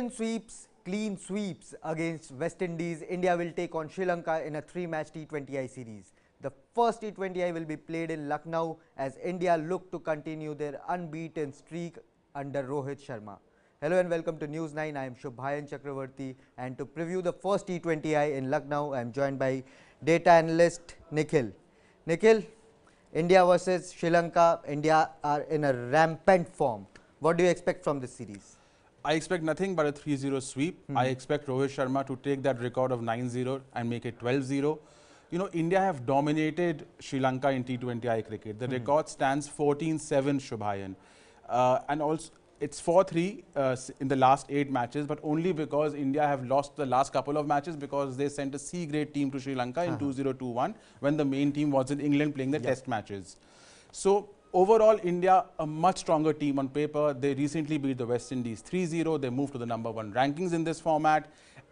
clean sweeps against West Indies, India will take on Sri Lanka in a 3-match T20I series. The first T20I will be played in Lucknow as India look to continue their unbeaten streak under Rohit Sharma. Hello and welcome to News 9. I am Shubhayan Chakravarti, and to preview the first T20I in Lucknow, I am joined by data analyst Nikhil. Nikhil, India versus Sri Lanka. India are in a rampant form. What do you expect from this series? I expect nothing but a 3-0 sweep. I expect Rohit Sharma to take that record of 9-0 and make it 12-0. You know, India have dominated Sri Lanka in T20I cricket. The record stands 14-7, Shubhayan. And also, it's 4-3 in the last 8 matches, but only because India have lost the last couple of matches because they sent a C-grade team to Sri Lanka in 2021 when the main team was in England playing the test matches. So, overall, India, a much stronger team on paper. They recently beat the West Indies 3-0. They moved to the #1 rankings in this format.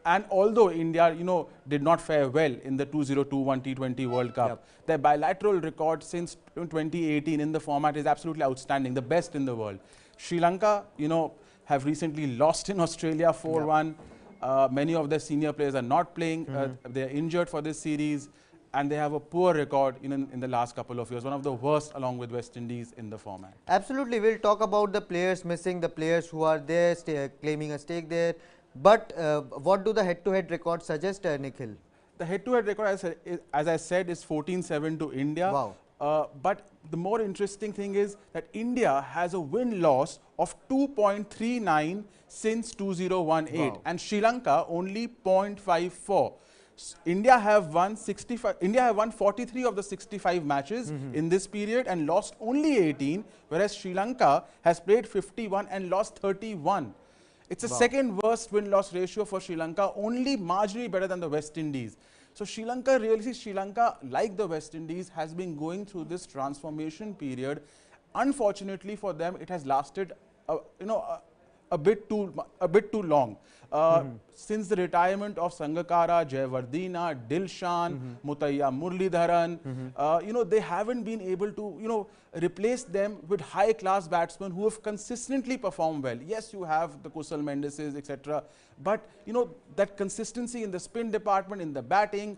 And although India, you know, did not fare well in the 2021 T20 World Cup, their bilateral record since 2018 in the format is absolutely outstanding, the best in the world. Sri Lanka, you know, have recently lost in Australia 4-1. Many of their senior players are not playing. They're injured for this series. And they have a poor record in the last couple of years, one of the worst along with West Indies in the format. Absolutely, we'll talk about the players missing, the players who are there, claiming a stake there. But what do the head-to-head records suggest, Nikhil? The head-to-head record, as I said, is 14-7 to India. Wow. But the more interesting thing is that India has a win-loss of 2.39 since 2018, and Sri Lanka only 0.54. India have won 43 of the 65 matches in this period and lost only 18, whereas Sri Lanka has played 51 and lost 31. It's the second worst win-loss ratio for Sri Lanka, only marginally better than the West Indies. So Sri Lanka, like the West Indies, has been going through this transformation period. Unfortunately for them, it has lasted, a bit too long. Since the retirement of Sangakkara, Jayawardene, Dilshan, Mutaiya Muralidharan, they haven't been able to, replace them with high-class batsmen who have consistently performed well. Yes, you have the Kusal Mendises, etc. But, that consistency in the spin department, in the batting,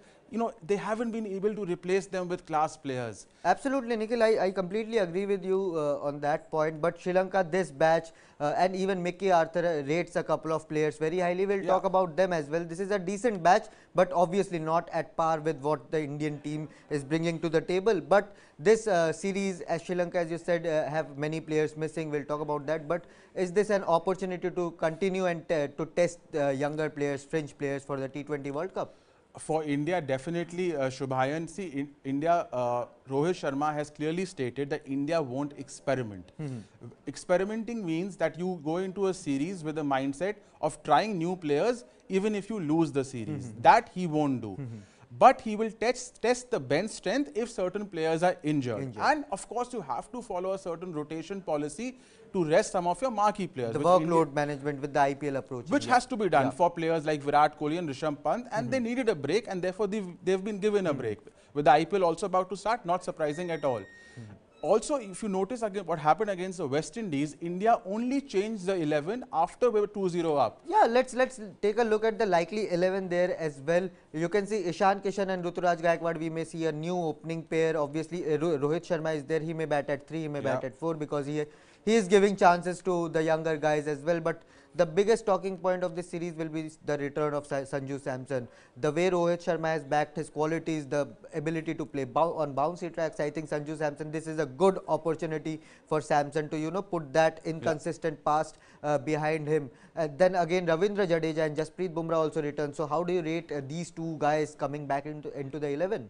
they haven't been able to replace them with class players. Absolutely, Nikhil. I completely agree with you on that point. But Sri Lanka, this batch, and even Mickey Arthur rates a couple of players very highly. We'll talk about them as well. This is a decent batch, but obviously not at par with what the Indian team is bringing to the table. But this series, as Sri Lanka, as you said, have many players missing. We'll talk about that. But is this an opportunity to continue and to test younger players, fringe players for the T20 World Cup? For India, definitely, Shubhayan. See, in India, Rohit Sharma has clearly stated that India won't experiment. Experimenting means that you go into a series with a mindset of trying new players even if you lose the series. That he won't do. But he will test the bench strength if certain players are injured. And of course, you have to follow a certain rotation policy to rest some of your marquee players. The workload management with the IPL approach. Which has to be done for players like Virat Kohli and Rishabh Pant, and they needed a break, and therefore they've been given a break. With the IPL also about to start, not surprising at all. Also, if you notice again what happened against the West Indies, India only changed the 11 after we were 2-0 up. Yeah, let's take a look at the likely 11 there as well. You can see Ishan Kishan and Ruturaj Gaikwad. We may see a new opening pair. Obviously, Rohit Sharma is there. He may bat at 3, he may bat at 4 because he is giving chances to the younger guys as well. But the biggest talking point of this series will be the return of Sanju Samson. The way Rohit Sharma has backed his qualities, the ability to play on bouncy tracks, I think Sanju Samson, this is a good opportunity for Samson to, put that inconsistent past behind him. Then again, Ravindra Jadeja and Jasprit Bumrah also return. So how do you rate these two guys coming back into the 11?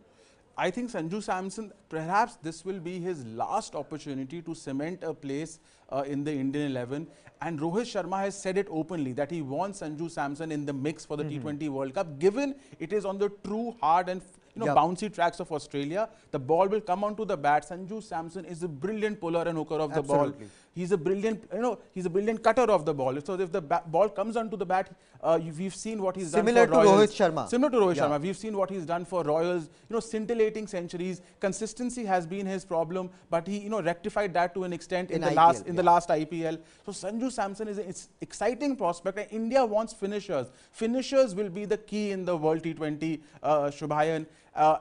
I think Sanju Samson, perhaps this will be his last opportunity to cement a place in the Indian 11. And Rohit Sharma has said it openly that he wants Sanju Samson in the mix for the T20 World Cup, given it is on the true hard and bouncy tracks of Australia. The ball will come onto the bat. Sanju Samson is a brilliant puller and hooker of the ball. He's a brilliant, he's a brilliant cutter of the ball. So if the ball comes onto the bat, we've seen what he's done for Royals. Similar to Rohit Sharma. Similar to Rohit Sharma. We've seen what he's done for Royals. Scintillating centuries. Consistency has been his problem, but he, rectified that to an extent in the last IPL. So Sanju Samson is an exciting prospect, and India wants finishers. Finishers will be the key in the World T20, Shubhayan.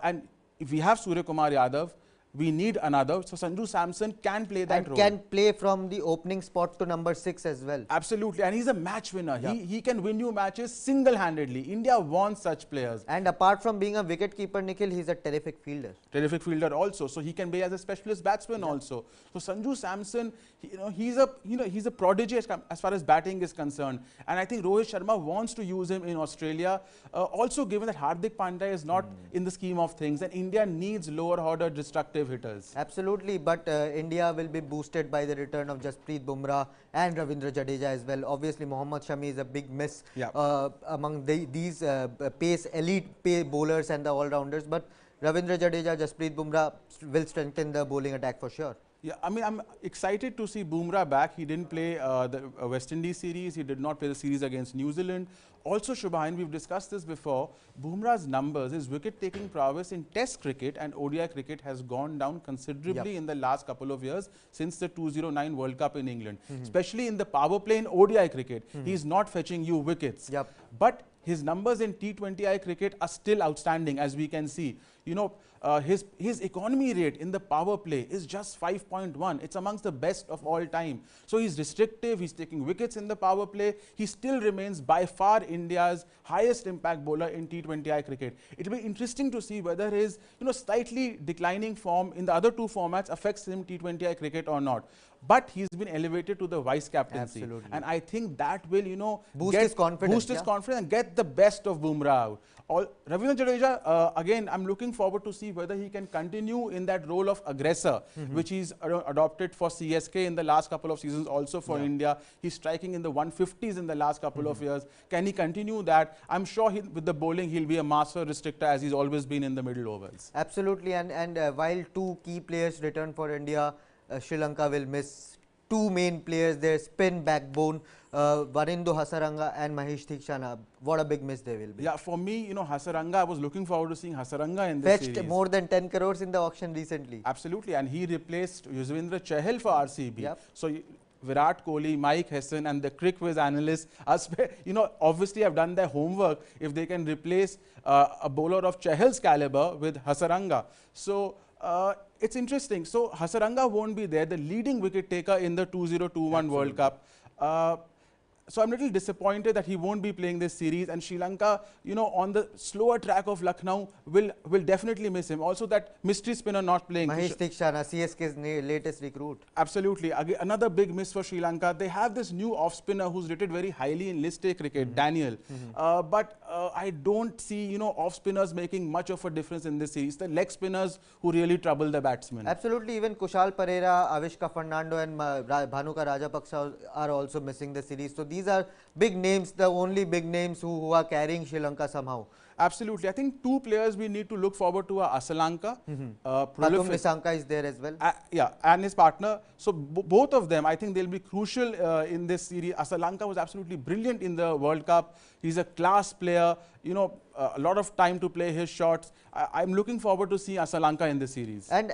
And if we have Surya Kumar Yadav, we need another. So Sanju Samson can play that role. And can play from the opening spot to number 6 as well. Absolutely. And he's a match winner. Yeah. He can win you matches single-handedly. India wants such players. And apart from being a wicket keeper, Nikhil, he's a terrific fielder. Terrific fielder also. So he can be as a specialist batsman also. So Sanju Samson, he's a prodigy as far as batting is concerned. And I think Rohit Sharma wants to use him in Australia. Also given that Hardik Pandya is not in the scheme of things, and India needs lower order destructive hitters. Absolutely, but India will be boosted by the return of Jasprit Bumrah and Ravindra Jadeja as well. Obviously, Mohammad Shami is a big miss among these elite bowlers and the all-rounders, but Ravindra Jadeja, Jasprit Bumrah will strengthen the bowling attack for sure. Yeah, I mean, I'm excited to see Bumrah back. He didn't play the West Indies series. He did not play the series against New Zealand. Also, Shubhayan, we've discussed this before. Bumrah's numbers, his wicket-taking prowess in Test cricket and ODI cricket has gone down considerably in the last couple of years since the 2009 World Cup in England. Especially in the power play in ODI cricket, he's not fetching you wickets. But his numbers in T20I cricket are still outstanding, as we can see. His economy rate in the power play is just 5.1. It's amongst the best of all time. So he's restrictive, he's taking wickets in the power play. He still remains by far India's highest impact bowler in T20I cricket. It'll be interesting to see whether his slightly declining form in the other two formats affects him T20I cricket or not. But he's been elevated to the vice captaincy. Absolutely. And I think that will, boost his confidence and get the best of Bumrah out. Ravindra Jadeja, again, I'm looking forward to see whether he can continue in that role of aggressor, which he's adopted for CSK in the last couple of seasons, also for India. He's striking in the 150s in the last couple of years. Can he continue that? I'm sure with the bowling, he'll be a master restrictor, as he's always been in the middle overs. Absolutely, and while two key players return for India, Sri Lanka will miss two main players, their spin backbone, Warindu Hasaranga and Mahesh Theekshana. What a big miss they will be. Yeah, for me, Hasaranga, I was looking forward to seeing Hasaranga in this series. Fetched more than 10 crores in the auction recently. Absolutely, and he replaced Yuzvendra Chahal for RCB. So Virat Kohli, Mike Hesson and the crick quiz analysts, obviously have done their homework if they can replace a bowler of Chahal's caliber with Hasaranga. So it's interesting. So Hasaranga won't be there, the leading wicket taker in the 2021 World Cup. So I'm a little disappointed that he won't be playing this series, and Sri Lanka, on the slower track of Lucknow will definitely miss him. Also that mystery spinner not playing. Mahesh Theekshana, CSK's latest recruit. Absolutely. Again, another big miss for Sri Lanka. They have this new off-spinner who's rated very highly in list A cricket, Daniel. But I don't see, off-spinners making much of a difference in this series. The leg spinners who really trouble the batsmen. Absolutely. Even Kushal Pereira, Avishka Fernando and Bhanuka Rajapaksa are also missing the series. So these are big names, the only big names who are carrying Sri Lanka somehow. Absolutely. I think two players we need to look forward to are Asalanka. Pathum Nissanka is there as well. And his partner. So both of them, I think they'll be crucial in this series. Asalanka was absolutely brilliant in the World Cup. He's a class player, a lot of time to play his shots. I'm looking forward to see Asalanka in this series. And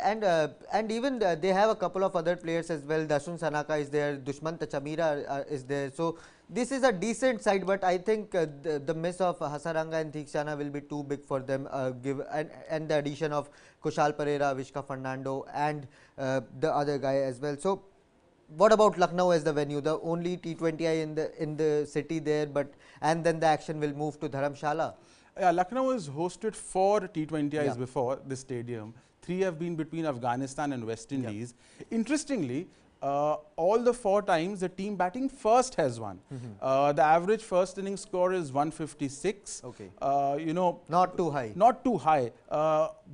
even they have a couple of other players as well. Dasun Sanaka is there, Dushman Tachamira is there. So this is a decent side, but I think the miss of Hasaranga and Theekshana will be too big for them, and the addition of Kushal Pereira, Vishka Fernando and the other guy as well. So what about Lucknow as the venue? The only T20I in the city there, and then the action will move to Dharamshala. Yeah, Lucknow has hosted 4 T20Is before this stadium. 3 have been between Afghanistan and West Indies. Interestingly, all the 4 times the team batting first has won. The average first inning score is 156. Okay. Not too high. Not too high,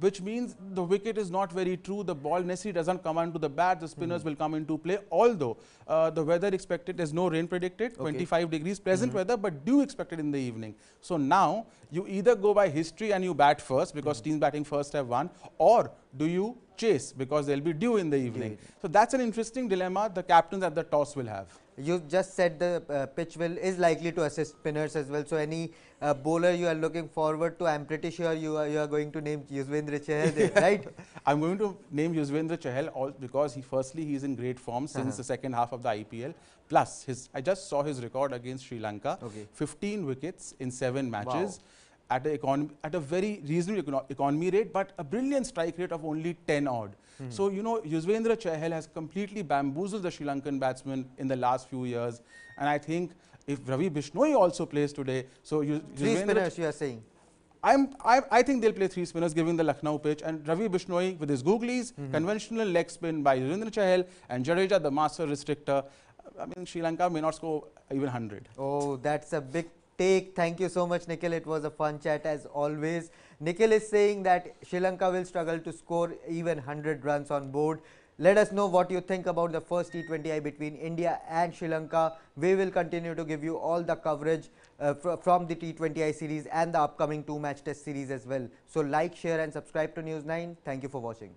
which means the wicket is not very true. The ball necessarily doesn't come onto the bat. The spinners will come into play. Although the weather expected, there's no rain predicted. 25 degrees pleasant weather, but dew expected in the evening. So now you either go by history and you bat first because teams batting first have won, or do you chase because they'll be due in the evening. So that's an interesting dilemma the captains at the toss will have. You just said the pitch is likely to assist spinners as well. So any bowler you are looking forward to, I'm pretty sure you are going to name Yuzvendra Chahal there, right? I'm going to name Yuzvendra Chahal because he's in great form since the second half of the IPL. Plus, I just saw his record against Sri Lanka, 15 wickets in 7 matches. At a very reasonable economy rate, but a brilliant strike rate of only 10 odd. So, you know, Yuzvendra Chahal has completely bamboozled the Sri Lankan batsmen in the last few years. And I think if Ravi Bishnoi also plays today, so 3 spinners you are saying? I think they'll play 3 spinners given the Lucknow pitch, and Ravi Bishnoi with his googlies, conventional leg spin by Yuzvendra Chahal, and Jadeja, the master restrictor. I mean, Sri Lanka may not score even 100. Oh, that's a big take. Thank you so much, Nikhil. It was a fun chat as always. Nikhil is saying that Sri Lanka will struggle to score even 100 runs on board. Let us know what you think about the first T20I between India and Sri Lanka. We will continue to give you all the coverage from the T20I series and the upcoming 2-match test series as well. So like, share and subscribe to News 9. Thank you for watching.